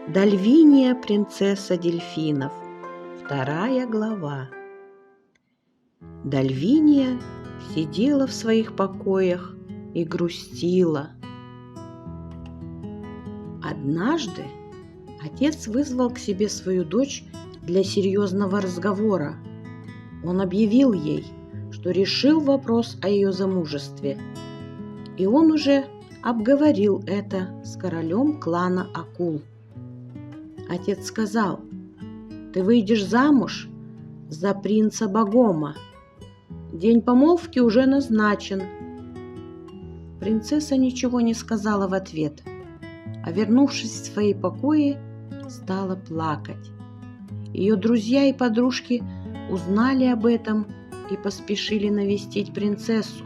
Дальвиния, принцесса дельфинов. 2 глава. Дальвиния сидела в своих покоях и грустила. Однажды отец вызвал к себе свою дочь для серьезного разговора. Он объявил ей, что решил вопрос о ее замужестве, и он уже обговорил это с королем клана акул. Отец сказал: «Ты выйдешь замуж за принца Багома. День помолвки уже назначен». Принцесса ничего не сказала в ответ, а, вернувшись в свои покои, стала плакать. Ее друзья и подружки узнали об этом и поспешили навестить принцессу.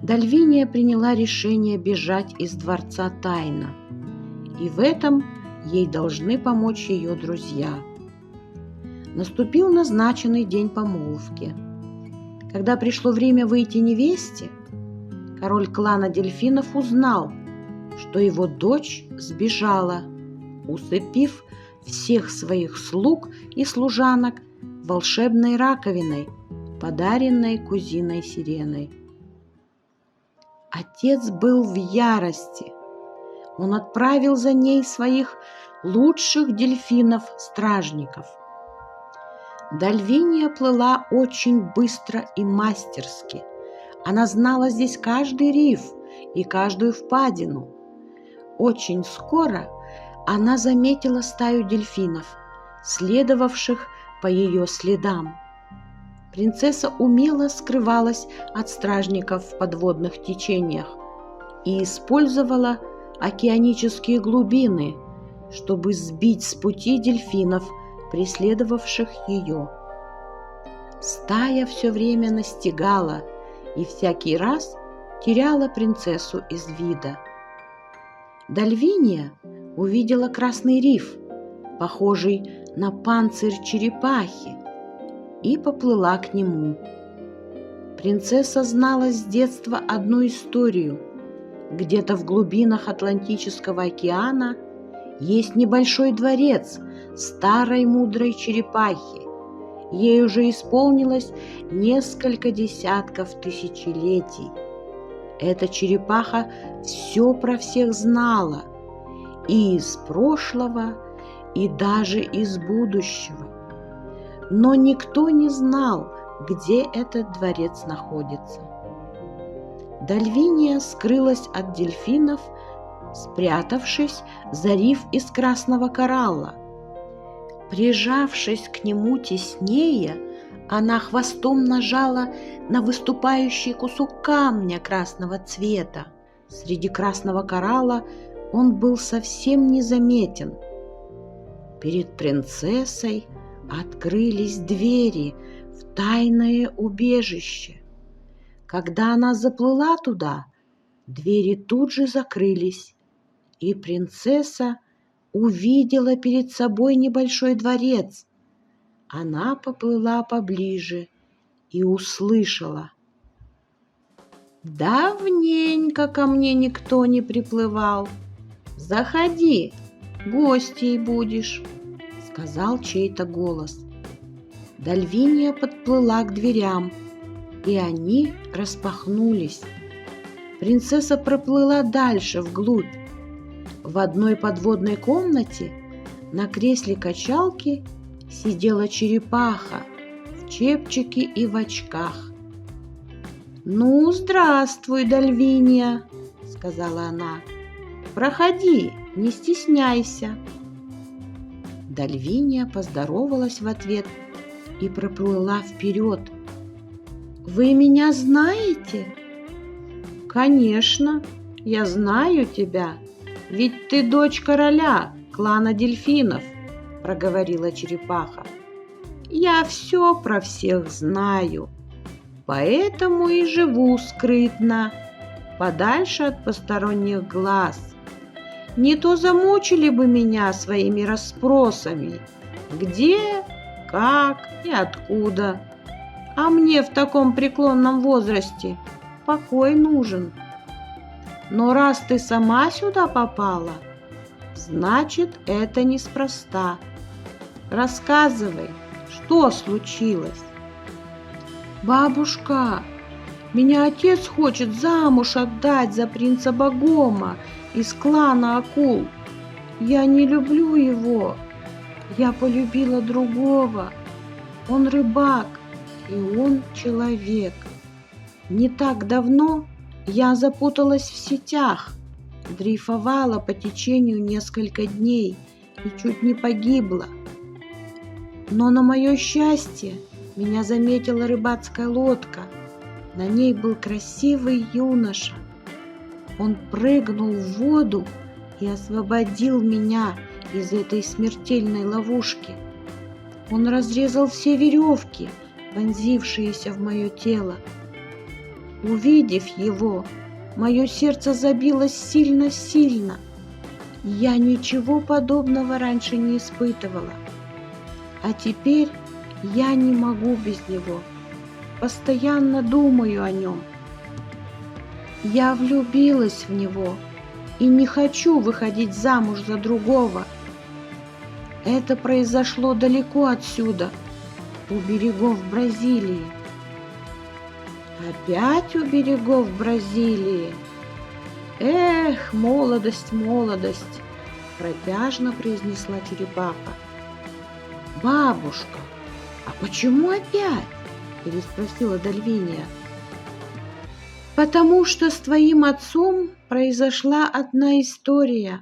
Дальвиния приняла решение бежать из дворца тайно, и в этом ей должны помочь ее друзья. Наступил назначенный день помолвки. Когда пришло время выйти невесте, король клана дельфинов узнал, что его дочь сбежала, усыпив всех своих слуг и служанок волшебной раковиной, подаренной кузиной Сиреной. Отец был в ярости. Он отправил за ней своих лучших дельфинов-стражников. Дальвиния плыла очень быстро и мастерски. Она знала здесь каждый риф и каждую впадину. Очень скоро она заметила стаю дельфинов, следовавших по ее следам. Принцесса умело скрывалась от стражников в подводных течениях и использовала океанические глубины, чтобы сбить с пути дельфинов, преследовавших ее. Стая все время настигала и всякий раз теряла принцессу из вида. Дальвиния увидела красный риф, похожий на панцирь черепахи, и поплыла к нему. Принцесса знала с детства одну историю. Где-то в глубинах Атлантического океана есть небольшой дворец старой мудрой черепахи. Ей уже исполнилось несколько десятков тысячелетий. Эта черепаха все про всех знала, и из прошлого, и даже из будущего. Но никто не знал, где этот дворец находится. Дальвиния скрылась от дельфинов, спрятавшись за риф из красного коралла. Прижавшись к нему теснее, она хвостом нажала на выступающий кусок камня красного цвета. Среди красного коралла он был совсем незаметен. Перед принцессой открылись двери в тайное убежище. Когда она заплыла туда, двери тут же закрылись, и принцесса увидела перед собой небольшой дворец. Она поплыла поближе и услышала: «Давненько ко мне никто не приплывал. Заходи, гостьей будешь», — сказал чей-то голос. Дальвиния подплыла к дверям, и они распахнулись. Принцесса проплыла дальше, вглубь. В одной подводной комнате на кресле качалки сидела черепаха в чепчике и в очках. «Ну, здравствуй, Дальвиния», — сказала она. «Проходи, не стесняйся». Дальвиния поздоровалась в ответ и проплыла вперед. «Вы меня знаете?» «Конечно, я знаю тебя, ведь ты дочь короля клана дельфинов», — проговорила черепаха. «Я все про всех знаю, поэтому и живу скрытно, подальше от посторонних глаз. Не то замучили бы меня своими расспросами, где, как и откуда. А мне в таком преклонном возрасте покой нужен. Но раз ты сама сюда попала, Значит, это неспроста. Рассказывай, что случилось? Бабушка, меня отец хочет замуж отдать за принца Багома из клана акул. Я не люблю его. Я полюбила другого. Он рыбак, и он человек. Не так давно я запуталась в сетях, дрейфовала по течению несколько дней и чуть не погибла. Но на мое счастье меня заметила рыбацкая лодка. На ней был красивый юноша. Он прыгнул в воду и освободил меня из этой смертельной ловушки. Он разрезал все веревки, вонзившиеся в мое тело. Увидев его, мое сердце забилось сильно-сильно. Я ничего подобного раньше не испытывала. А теперь я не могу без него. Постоянно думаю о нем. Я влюбилась в него и не хочу выходить замуж за другого. Это произошло далеко отсюда, у берегов Бразилии. Опять у берегов Бразилии? Эх, молодость, молодость, протяжно произнесла черепаха. Бабушка, а почему опять? Переспросила Дальвиния. Потому что с твоим отцом произошла одна история.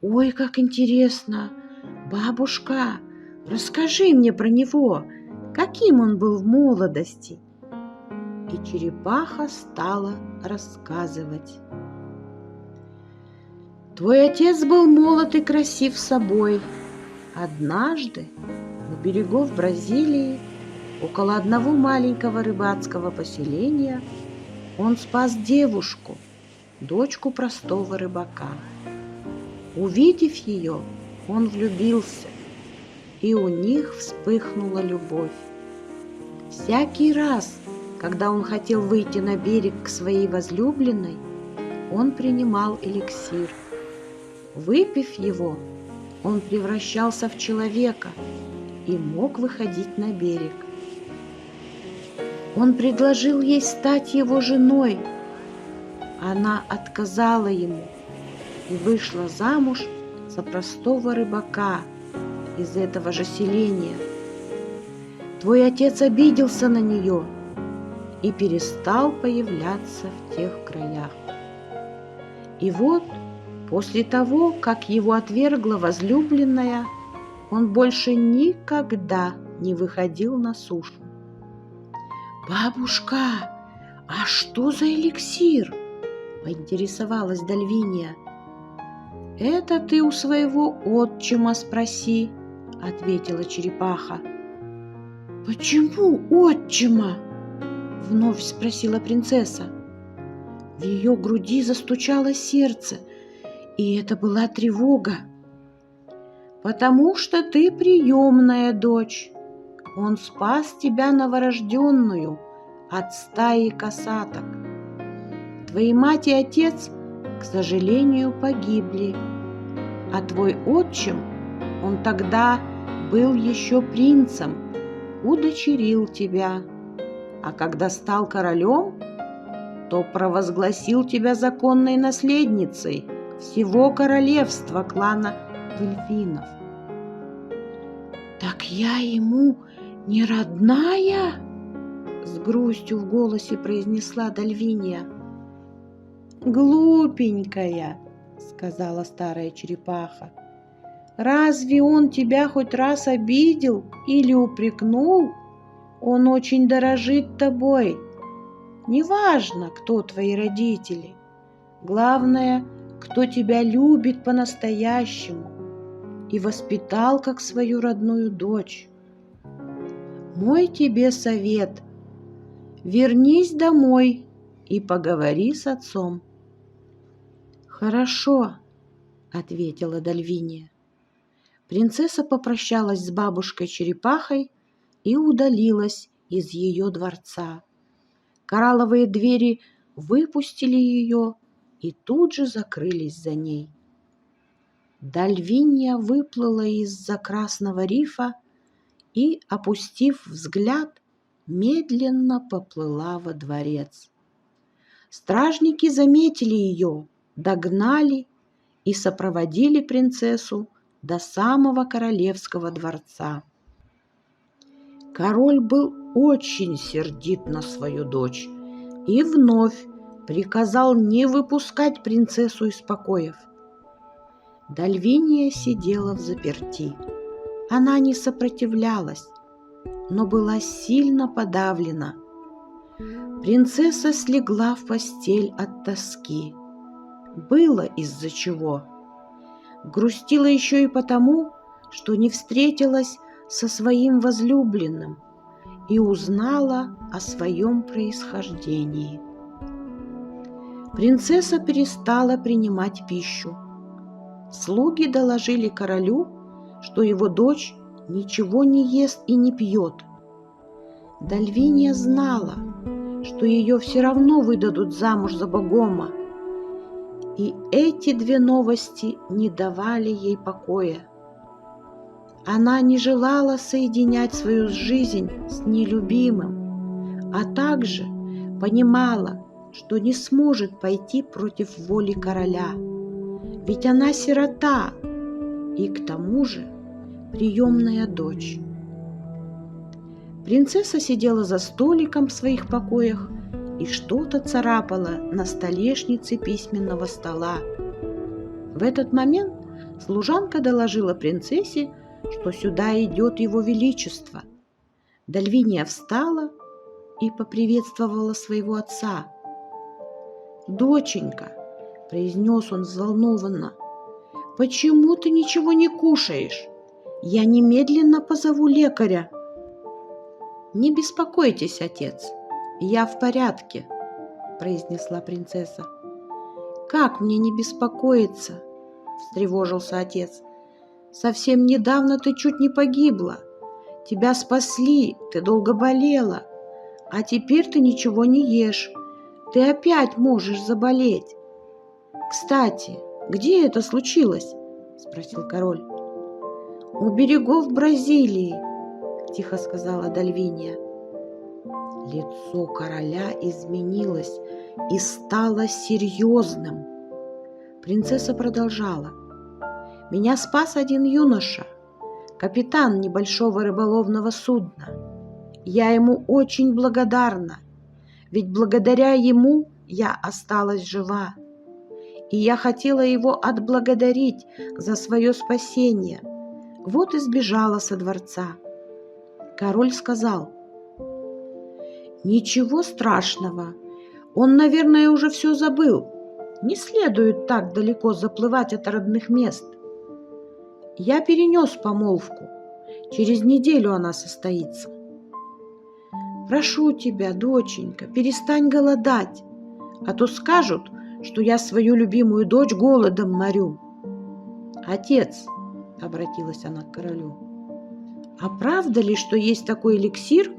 Ой, как интересно! Бабушка, расскажи мне про него. Каким он был в молодости? И черепаха стала рассказывать. Твой отец был молод и красив собой. Однажды у берегов Бразилии, около одного маленького рыбацкого поселения, он спас девушку, дочку простого рыбака. Увидев ее, он влюбился, и у них вспыхнула любовь. Всякий раз, когда он хотел выйти на берег к своей возлюбленной, он принимал эликсир. Выпив его, он превращался в человека и мог выходить на берег. Он предложил ей стать его женой. Она отказала ему и вышла замуж за простого рыбака из этого же селения. Твой отец обиделся на нее и перестал появляться в тех краях. И вот, после того, как его отвергла возлюбленная, он больше никогда не выходил на сушу. «Бабушка, а что за эликсир?» – поинтересовалась Дальвиния. «Это ты у своего отчима спроси», – ответила черепаха. «Почему отчима?» – вновь спросила принцесса. В ее груди застучало сердце, и это была тревога. «Потому что ты приемная дочь. Он спас тебя новорожденную от стаи косаток. Твои мать и отец, к сожалению, погибли, а твой отчим, он тогда был еще принцем, удочерил тебя, а когда стал королем, то провозгласил тебя законной наследницей всего королевства клана дельфинов». «Так я ему не родная?» — с грустью в голосе произнесла Дальвиния. «Глупенькая», — сказала старая черепаха, — «разве он тебя хоть раз обидел или упрекнул? Он очень дорожит тобой. Неважно, кто твои родители. Главное, кто тебя любит по-настоящему и воспитал как свою родную дочь. Мой тебе совет: вернись домой и поговори с отцом». «Хорошо», — ответила Дальвиния. Принцесса попрощалась с бабушкой-черепахой и удалилась из ее дворца. Коралловые двери выпустили ее и тут же закрылись за ней. Дальвиния выплыла из-за красного рифа и, опустив взгляд, медленно поплыла во дворец. Стражники заметили ее, догнали и сопроводили принцессу до самого королевского дворца. Король был очень сердит на свою дочь и вновь приказал не выпускать принцессу из покоев. Дальвиния сидела взаперти. Она не сопротивлялась, но была сильно подавлена. Принцесса слегла в постель от тоски. Было из-за чего. Грустила еще и потому, что не встретилась со своим возлюбленным и узнала о своем происхождении. Принцесса перестала принимать пищу. Слуги доложили королю, что его дочь ничего не ест и не пьет. Дальвиния знала, что ее все равно выдадут замуж за богома, и эти две новости не давали ей покоя. Она не желала соединять свою жизнь с нелюбимым, а также понимала, что не сможет пойти против воли короля, ведь она сирота и к тому же приемная дочь. Принцесса сидела за столиком в своих покоях и что-то царапала на столешнице письменного стола. В этот момент служанка доложила принцессе, что сюда идет его величество. Дальвиния встала и поприветствовала своего отца. «Доченька», — произнес он взволнованно, — «почему ты ничего не кушаешь? Я немедленно позову лекаря». «Не беспокойтесь, отец, я в порядке», — произнесла принцесса. «Как мне не беспокоиться?» — встревожился отец. «Совсем недавно ты чуть не погибла. Тебя спасли, ты долго болела, а теперь ты ничего не ешь. Ты опять можешь заболеть». «Кстати, где это случилось?» — спросил король. «У берегов Бразилии», — тихо сказала Дальвиния. Лицо короля изменилось и стало серьезным. Принцесса продолжала. «Меня спас один юноша, капитан небольшого рыболовного судна. Я ему очень благодарна, ведь благодаря ему я осталась жива. И я хотела его отблагодарить за свое спасение. Вот и сбежала со дворца». Король сказал: «Ничего страшного, он, наверное, уже все забыл. Не следует так далеко заплывать от родных мест. Я перенес помолвку, через неделю она состоится. Прошу тебя, доченька, перестань голодать, а то скажут, что я свою любимую дочь голодом морю». «Отец», — обратилась она к королю, — «а правда ли, что есть такой эликсир,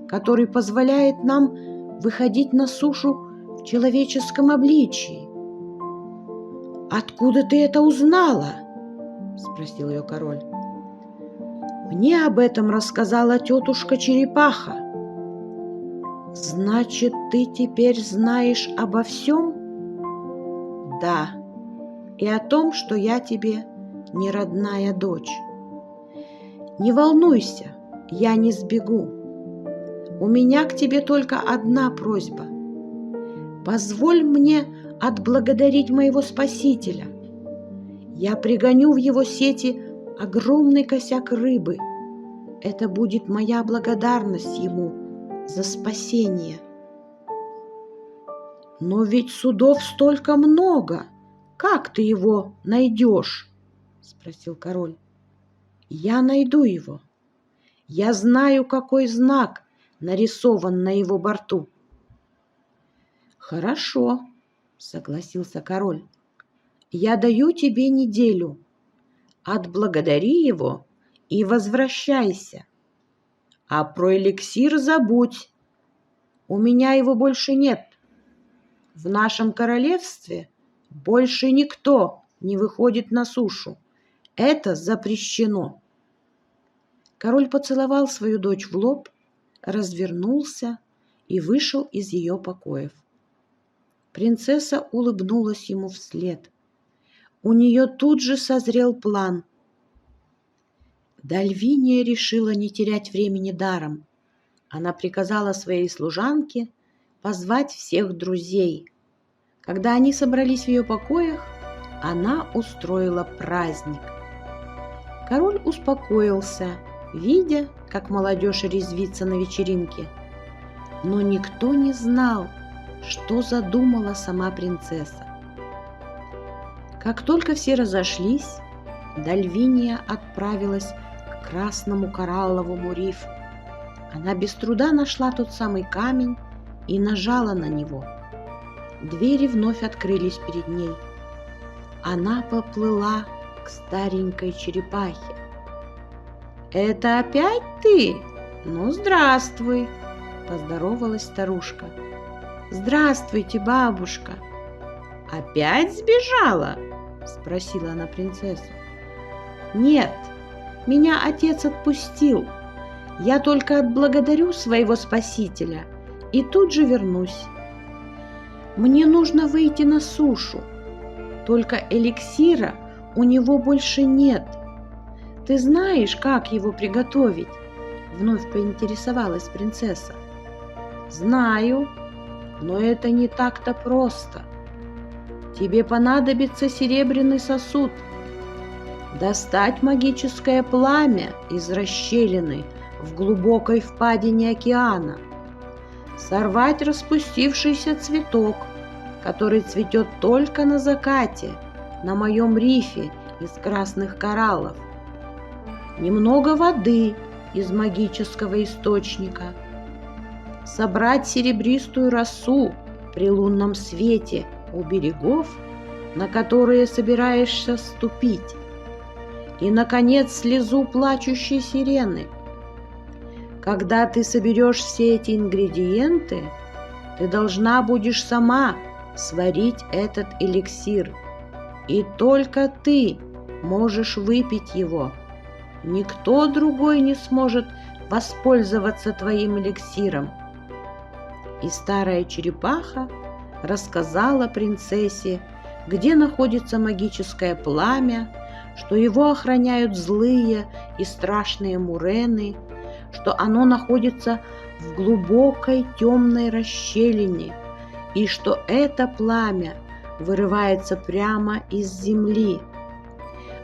который позволяет нам выходить на сушу в человеческом обличии?» «Откуда ты это узнала?» — спросил ее король. «Мне об этом рассказала тетушка Черепаха». «Значит, ты теперь знаешь обо всем?» «Да, и о том, что я тебе не родная дочь. Не волнуйся, я не сбегу. У меня к тебе только одна просьба. Позволь мне отблагодарить моего Спасителя. Я пригоню в его сети огромный косяк рыбы. Это будет моя благодарность ему за спасение». «Но ведь судов столько много. Как ты его найдешь?» — спросил король. «Я найду его. Я знаю, какой знак нарисован на его борту». «Хорошо», — согласился король. «Я даю тебе неделю. Отблагодари его и возвращайся. А про эликсир забудь. У меня его больше нет. В нашем королевстве больше никто не выходит на сушу, Это запрещено. Король поцеловал свою дочь в лоб, развернулся и вышел из ее покоев. Принцесса улыбнулась ему вслед. У нее тут же созрел план. Дальвиния решила не терять времени даром. Она приказала своей служанке позвать всех друзей. Когда они собрались в ее покоях, она устроила праздник. Король успокоился, видя, как молодежь резвится на вечеринке. Но никто не знал, что задумала сама принцесса. Как только все разошлись, Дальвиния отправилась к красному коралловому рифу. Она без труда нашла тот самый камень и нажала на него. Двери вновь открылись перед ней. Она поплыла к старенькой черепахе. «Это опять ты? Ну, здравствуй!» – поздоровалась старушка. «Здравствуйте, бабушка!» «Опять сбежала?» – спросила она принцессу. «Нет, меня отец отпустил. Я только отблагодарю своего спасителя и тут же вернусь. Мне нужно выйти на сушу. Только эликсира у него больше нет. Ты знаешь, как его приготовить?» Вновь поинтересовалась принцесса. «Знаю, но это не так-то просто. Тебе понадобится серебряный сосуд, достать магическое пламя из расщелины в глубокой впадине океана, сорвать распустившийся цветок, который цветет только на закате, на моем рифе из красных кораллов, немного воды из магического источника, собрать серебристую росу при лунном свете у берегов, на которые собираешься ступить, и, наконец, слезу плачущей сирены. Когда ты соберешь все эти ингредиенты, ты должна будешь сама сварить этот эликсир, и только ты можешь выпить его. Никто другой не сможет воспользоваться твоим эликсиром. И старая черепаха рассказала принцессе, где находится магическое пламя, что его охраняют злые и страшные мурены, что оно находится в глубокой темной расщелине, и что это пламя вырывается прямо из земли.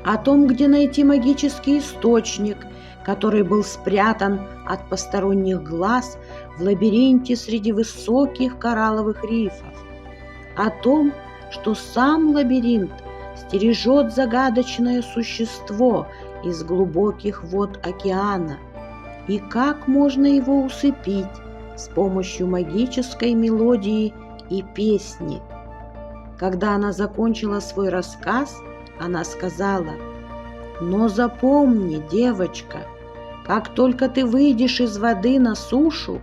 О том, где найти магический источник, который был спрятан от посторонних глаз в лабиринте среди высоких коралловых рифов. О том, что сам лабиринт стережет загадочное существо из глубоких вод океана, и как можно его усыпить с помощью магической мелодии и песни. Когда она закончила свой рассказ, она сказала: «Но запомни, девочка, как только ты выйдешь из воды на сушу,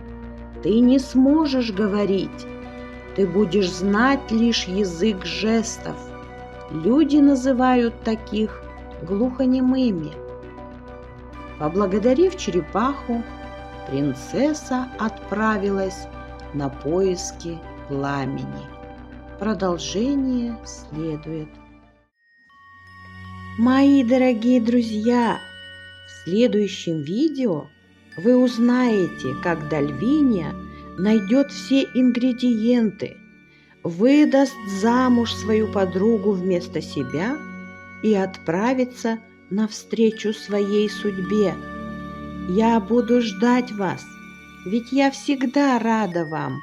ты не сможешь говорить, ты будешь знать лишь язык жестов. Люди называют таких глухонемыми». Поблагодарив черепаху, принцесса отправилась на поиски пламени. Продолжение следует. Мои дорогие друзья, в следующем видео вы узнаете, как Дальвиния найдет все ингредиенты, выдаст замуж свою подругу вместо себя и отправится навстречу своей судьбе. Я буду ждать вас, ведь я всегда рада вам.